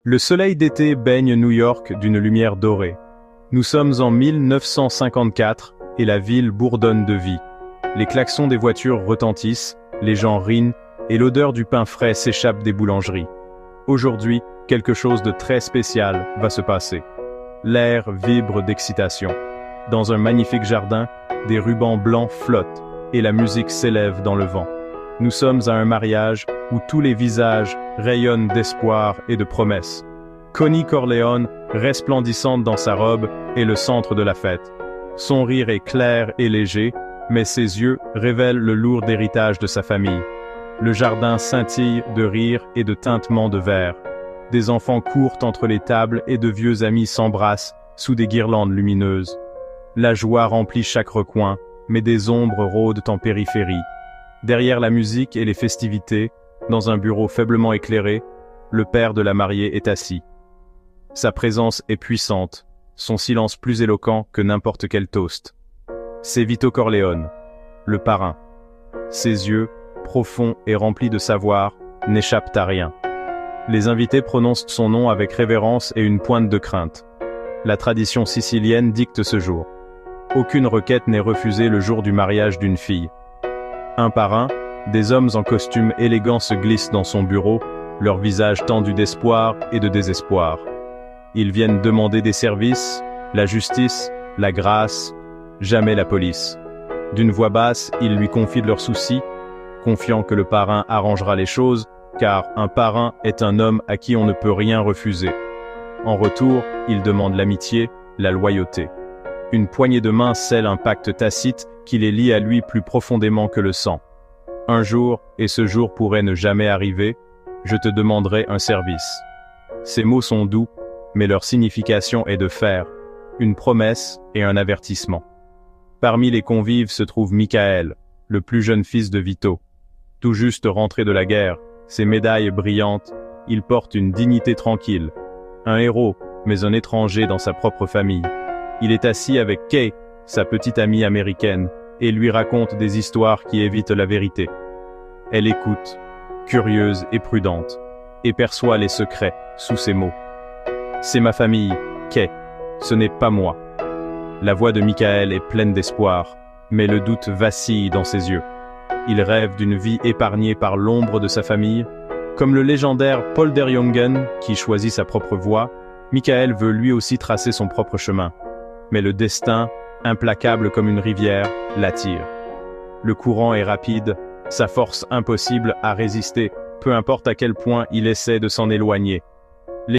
Le soleil d'été baigne New York d'une lumière dorée. Nous sommes en 1954 et la ville bourdonne de vie. Les klaxons des voitures retentissent, les gens rient et l'odeur du pain frais s'échappe des boulangeries. Aujourd'hui, quelque chose de très spécial va se passer. L'air vibre d'excitation. Dans un magnifique jardin, des rubans blancs flottent et la musique s'élève dans le vent. Nous sommes à un mariage où tous les visages rayonnent d'espoir et de promesses. Connie Corleone, resplendissante dans sa robe, est le centre de la fête. Son rire est clair et léger, mais ses yeux révèlent le lourd héritage de sa famille. Le jardin scintille de rires et de tintements de verre. Des enfants courent entre les tables et de vieux amis s'embrassent sous des guirlandes lumineuses. La joie remplit chaque recoin, mais des ombres rôdent en périphérie. Derrière la musique et les festivités, dans un bureau faiblement éclairé, le père de la mariée est assis. Sa présence est puissante, son silence plus éloquent que n'importe quel toast. C'est Vito Corleone, le parrain. Ses yeux, profonds et remplis de savoir, n'échappent à rien. Les invités prononcent son nom avec révérence et une pointe de crainte. La tradition sicilienne dicte ce jour. Aucune requête n'est refusée le jour du mariage d'une fille. Un par un, des hommes en costume élégant se glissent dans son bureau, leur visage tendu d'espoir et de désespoir. Ils viennent demander des services, la justice, la grâce, jamais la police. D'une voix basse, ils lui confient leurs soucis, confiant que le parrain arrangera les choses, car un parrain est un homme à qui on ne peut rien refuser. En retour, ils demandent l'amitié, la loyauté. Une poignée de main scelle un pacte tacite qui les lie à lui plus profondément que le sang. Un jour, et ce jour pourrait ne jamais arriver, je te demanderai un service. Ces mots sont doux, mais leur signification est de fer, une promesse et un avertissement. Parmi les convives se trouve Michael, le plus jeune fils de Vito. Tout juste rentré de la guerre, ses médailles brillantes, il porte une dignité tranquille. Un héros, mais un étranger dans sa propre famille. Il est assis avec Kay, sa petite amie américaine, et lui raconte des histoires qui évitent la vérité. Elle écoute, curieuse et prudente, et perçoit les secrets sous ses mots. C'est ma famille, Kay, ce n'est pas moi. La voix de Michael est pleine d'espoir, mais le doute vacille dans ses yeux. Il rêve d'une vie épargnée par l'ombre de sa famille. Comme le légendaire Paul der Jungen, qui choisit sa propre voie, Michael veut lui aussi tracer son propre chemin. Mais le destin, implacable comme une rivière, l'attire. Le courant est rapide, sa force impossible à résister, peu importe à quel point il essaie de s'en éloigner.